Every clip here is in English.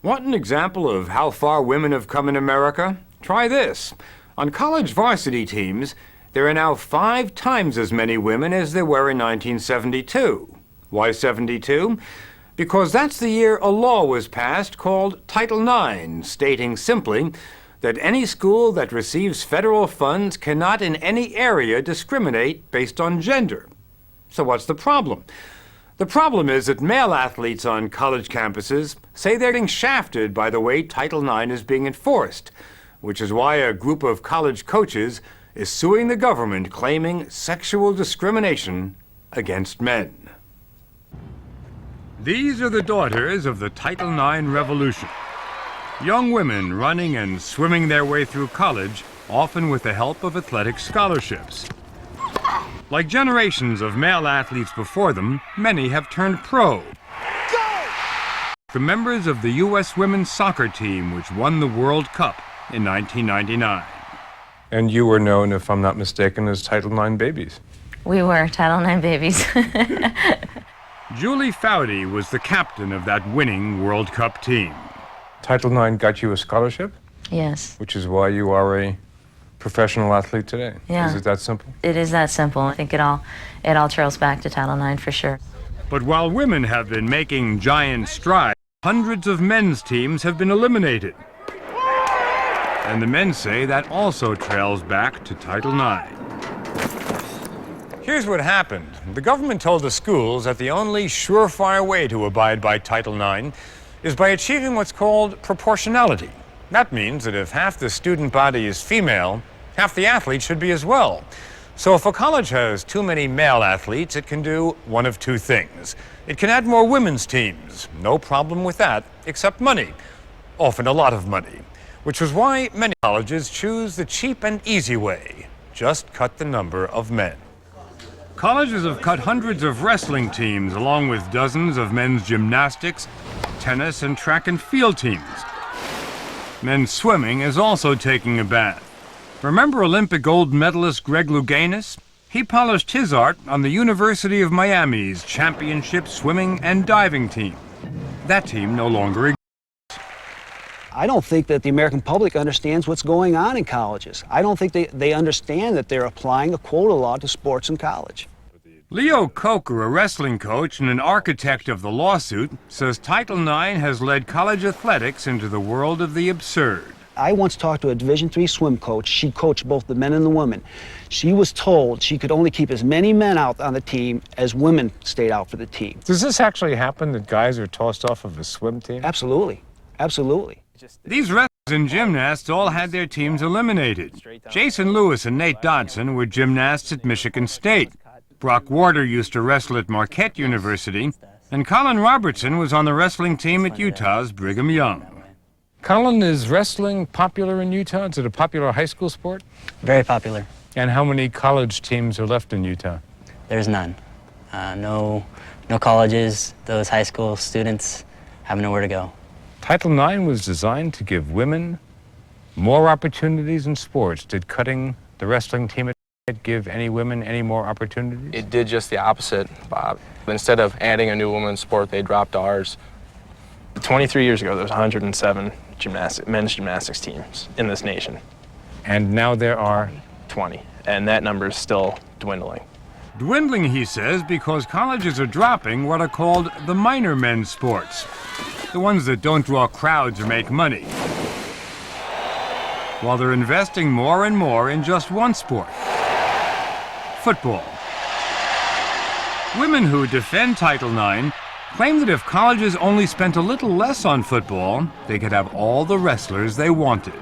Want an example of how far women have come in America? Try this. On college varsity teams, there are now 5 times as many women as there were in 1972. Why 72? Because that's the year a law was passed called Title IX, stating simply that any school that receives federal funds cannot in any area discriminate based on gender. So what's the problem? The problem is that male athletes on college campuses say they're getting shafted by the way Title IX is being enforced, which is why a group of college coaches is suing the government claiming sexual discrimination against men. These are the daughters of the Title IX revolution. Young women running and swimming their way through college, often with the help of athletic scholarships. Like generations of male athletes before them, many have turned pro. Go! The members of the U.S. women's soccer team, which won the World Cup in 1999. And you were known, if I'm not mistaken, as Title IX babies. We were Title IX babies. Julie Foudy was the captain of that winning World Cup team. Title IX got you a scholarship? Yes. Which is why you are a professional athlete today. Yeah. Is it that simple? It is that simple. I think it all trails back to Title IX for sure. But while women have been making giant strides, hundreds of men's teams have been eliminated. And the men say that also trails back to Title IX. Here's what happened. The government told the schools that the only surefire way to abide by Title IX is by achieving what's called proportionality. That means that if half the student body is female, half the athletes should be as well. So if a college has too many male athletes, it can do one of 2 things. It can add more women's teams. No problem with that, except money. Often a lot of money. Which is why many colleges choose the cheap and easy way. Just cut the number of men. Colleges have cut hundreds of wrestling teams, along with dozens of men's gymnastics, tennis, and track and field teams. Men's swimming is also taking a bath. Remember Olympic gold medalist Greg Louganis? He polished his art on the University of Miami's championship swimming and diving team. That team no longer exists. I don't think that the American public understands what's going on in colleges. I don't think they understand that they're applying a quota law to sports in college. Leo Coker, a wrestling coach and an architect of the lawsuit, says Title IX has led college athletics into the world of the absurd. I once talked to a Division III swim coach. She coached both the men and the women. She was told she could only keep as many men out on the team as women stayed out for the team. Does this actually happen, that guys are tossed off of a swim team? Absolutely. Absolutely. These wrestlers and gymnasts all had their teams eliminated. Jason Lewis and Nate Dodson were gymnasts at Michigan State. Brock Warder used to wrestle at Marquette University, and Colin Robertson was on the wrestling team at Utah's Brigham Young. Colin, is wrestling popular in Utah? Is it a popular high school sport? Very popular. And how many college teams are left in Utah? There's none. No colleges. Those high school students have nowhere to go. Title IX was designed to give women more opportunities in sports. Did cutting the wrestling team give any women any more opportunities? It did just the opposite, Bob. Instead of adding a new women's sport, they dropped ours. 23 years ago, there was 107 men's gymnastics teams in this nation. And now there are 20, and that number is still dwindling. Dwindling, he says, because colleges are dropping what are called the minor men's sports, the ones that don't draw crowds or make money, while they're investing more and more in just one sport: football. Women who defend Title IX claim that if colleges only spent a little less on football, they could have all the wrestlers they wanted.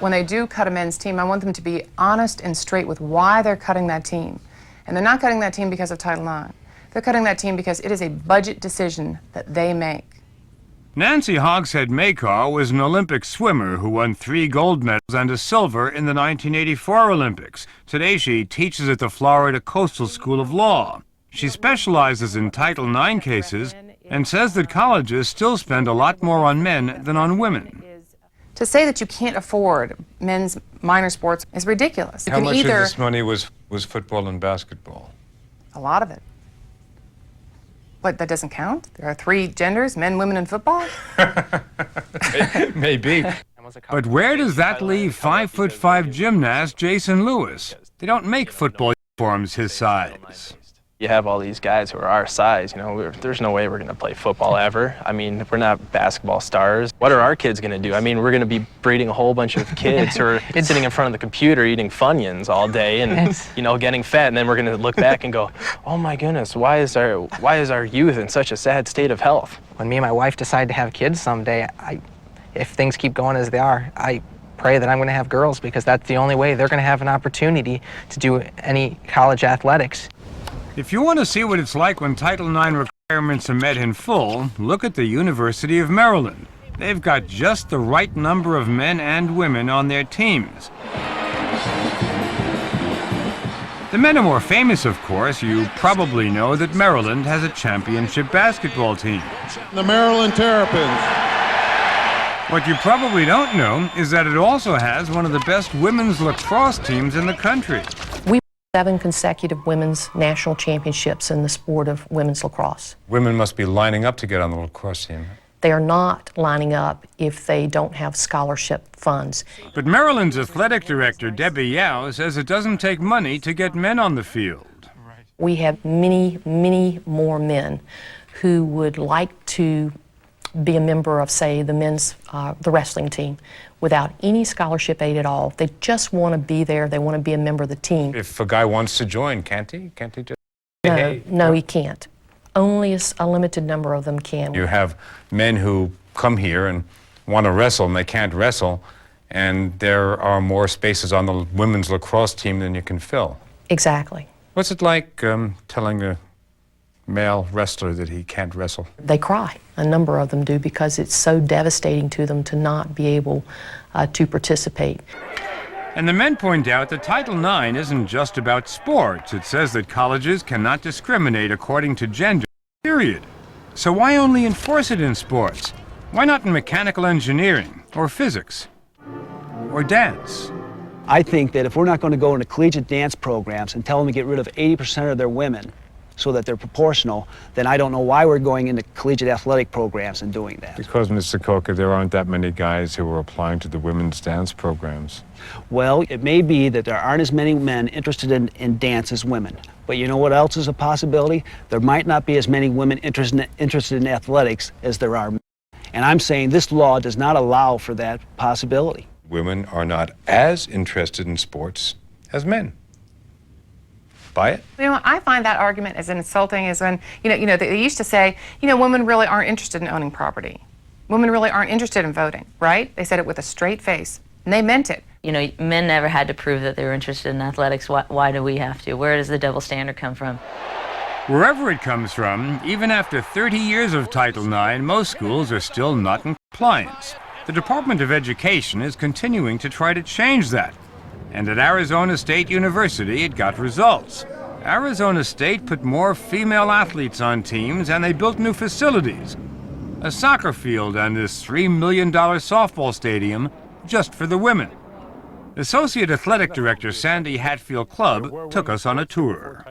When they do cut a men's team, I want them to be honest and straight with why they're cutting that team. And they're not cutting that team because of Title IX. They're cutting that team because it is a budget decision that they make. Nancy Hogshead Makar was an Olympic swimmer who won 3 gold medals and a silver in the 1984 Olympics. Today she teaches at the Florida Coastal School of Law. She specializes in Title IX cases and says that colleges still spend a lot more on men than on women. To say that you can't afford men's minor sports is ridiculous. How much of this money was football and basketball? A lot of it. What, that doesn't count? There are 3 genders, men, women, and football? Maybe. But where does that leave 5'5" gymnast Jason Lewis? They don't make football uniforms his size. You have all these guys who are our size, you know, there's no way we're going to play football ever. I mean, we're not basketball stars. What are our kids going to do? I mean, we're going to be breeding a whole bunch of kids who are sitting in front of the computer eating Funyuns all day and, you know, getting fat, and then we're going to look back and go, oh my goodness, why is our youth in such a sad state of health? When me and my wife decide to have kids someday, if things keep going as they are, I pray that I'm going to have girls, because that's the only way they're going to have an opportunity to do any college athletics. If you want to see what it's like when Title IX requirements are met in full, look at the University of Maryland. They've got just the right number of men and women on their teams. The men are more famous, of course. You probably know that Maryland has a championship basketball team. The Maryland Terrapins. What you probably don't know is that it also has one of the best women's lacrosse teams in the country. 7 consecutive women's national championships in the sport of women's lacrosse. Women must be lining up to get on the lacrosse team. They are not lining up if they don't have scholarship funds. But Maryland's athletic director, Debbie Yao, says it doesn't take money to get men on the field. We have many, many more men who would like to be a member of, say, the wrestling team without any scholarship aid at all. They just want to be there. They want to be a member of the team. If a guy wants to join, can't he? Can't he just... No, he can't. Only a limited number of them can. You have men who come here and want to wrestle, and they can't wrestle, and there are more spaces on the women's lacrosse team than you can fill. Exactly. What's it like telling a male wrestler that he can't wrestle? They cry. A number of them do, because it's so devastating to them to not be able to participate. And the men point out that Title IX isn't just about sports. It says that colleges cannot discriminate according to gender, period. So why only enforce it in sports? Why not in mechanical engineering, or physics, or dance? I think that if we're not going to go into collegiate dance programs and tell them to get rid of 80% of their women so that they're proportional, then I don't know why we're going into collegiate athletic programs and doing that. Because, Mr. Coker, there aren't that many guys who are applying to the women's dance programs. Well, it may be that there aren't as many men interested in dance as women. But you know what else is a possibility? There might not be as many women interested in athletics as there are men. And I'm saying this law does not allow for that possibility. Women are not as interested in sports as men. Buy it? You know, I find that argument as insulting as when, they used to say, women really aren't interested in owning property. Women really aren't interested in voting, right? They said it with a straight face, and they meant it. Men never had to prove that they were interested in athletics. Why do we have to? Where does the double standard come from? Wherever it comes from, even after 30 years of Title IX, most schools are still not in compliance. The Department of Education is continuing to try to change that. And at Arizona State University, it got results. Arizona State put more female athletes on teams, and they built new facilities. A soccer field and this $3 million softball stadium just for the women. Associate Athletic Director Sandy Hatfield Clubb took us on a tour.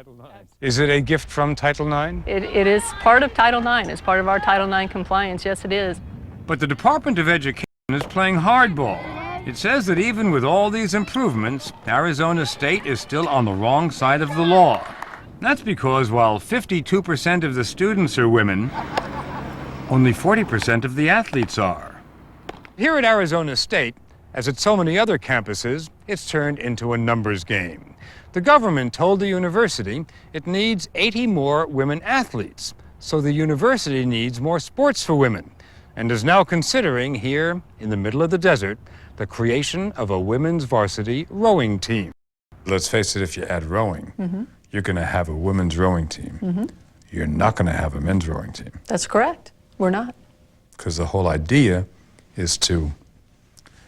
Is it a gift from Title IX? It is part of Title IX. It's part of our Title IX compliance. Yes, it is. But the Department of Education is playing hardball. It says that even with all these improvements, Arizona State is still on the wrong side of the law. That's because while 52% of the students are women, only 40% of the athletes are. Here at Arizona State, as at so many other campuses, it's turned into a numbers game. The government told the university it needs 80 more women athletes, so the university needs more sports for women, and is now considering here in the middle of the desert the creation of a women's varsity rowing team. Let's face it, if you add rowing, you're going to have a women's rowing team. You're not going to have a men's rowing team. That's correct. We're not. Because the whole idea is to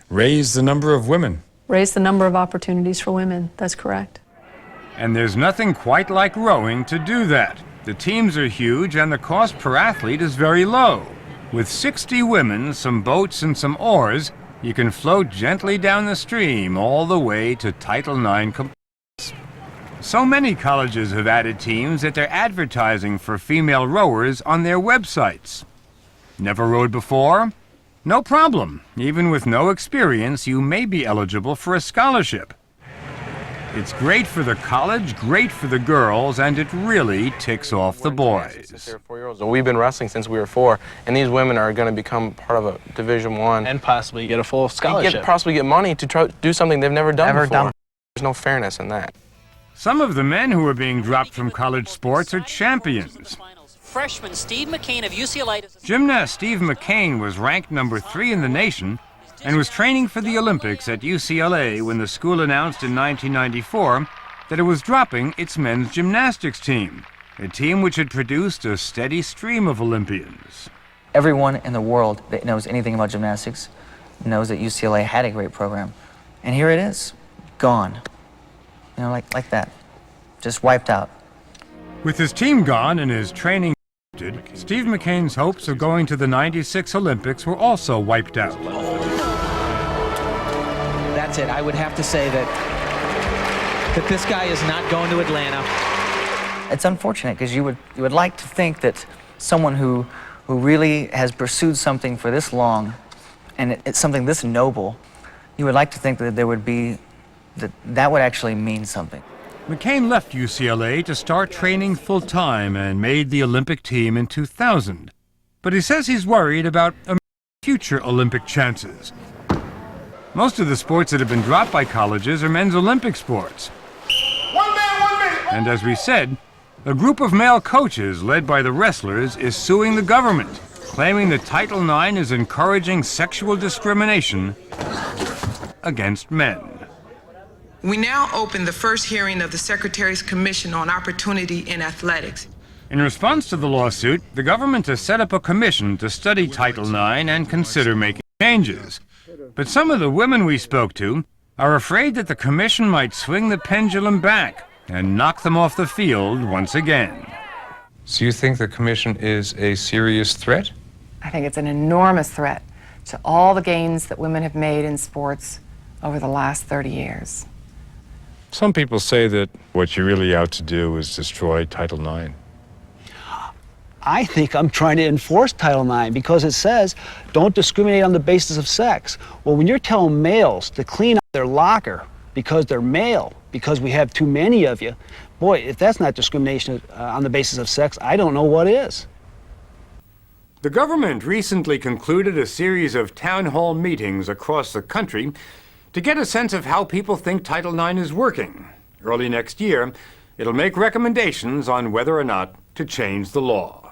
raise the number of women. Raise the number of opportunities for women. That's correct. And there's nothing quite like rowing to do that. The teams are huge and the cost per athlete is very low. With 60 women, some boats, and some oars, you can float gently down the stream all the way to Title IX compliance. So many colleges have added teams that they're advertising for female rowers on their websites. Never rowed before? No problem. Even with no experience, you may be eligible for a scholarship. It's great for the college, great for the girls, and it really ticks off the boys. Since they were 4-year-olds. We've been wrestling since we were 4, and these women are going to become part of a Division I. And possibly get a full scholarship. Possibly get money to try do something they've never done before. There's no fairness in that. Some of the men who are being dropped from college sports are champions. Freshman Steve McCain of UCLA. Gymnast Steve McCain was ranked number 3 in the nation and was training for the Olympics at UCLA when the school announced in 1994 that it was dropping its men's gymnastics team, a team which had produced a steady stream of Olympians. Everyone in the world that knows anything about gymnastics knows that UCLA had a great program. And here it is, gone. You know, like that, just wiped out. With his team gone and his training ended, Steve McCain's hopes of going to the '96 Olympics were also wiped out. That's it. I would have to say that this guy is not going to Atlanta. It's unfortunate because you would like to think that someone who really has pursued something for this long, and it's something this noble, you would like to think that there would be that would actually mean something. McCain left UCLA to start training full-time and made the Olympic team in 2000. But he says he's worried about future Olympic chances. Most of the sports that have been dropped by colleges are men's Olympic sports. And as we said, a group of male coaches led by the wrestlers is suing the government, claiming that Title IX is encouraging sexual discrimination against men. We now open the first hearing of the Secretary's Commission on Opportunity in Athletics. In response to the lawsuit, the government has set up a commission to study Title IX and consider making changes. But some of the women we spoke to are afraid that the commission might swing the pendulum back and knock them off the field once again. So you think the commission is a serious threat? I think it's an enormous threat to all the gains that women have made in sports over the last 30 years. Some people say that what you're really out to do is destroy Title IX. I think I'm trying to enforce Title IX because it says don't discriminate on the basis of sex. Well, when you're telling males to clean out their locker because they're male, because we have too many of you, boy, if that's not discrimination on the basis of sex, I don't know what is. The government recently concluded a series of town hall meetings across the country to get a sense of how people think Title IX is working. Early next year, it'll make recommendations on whether or not to change the law.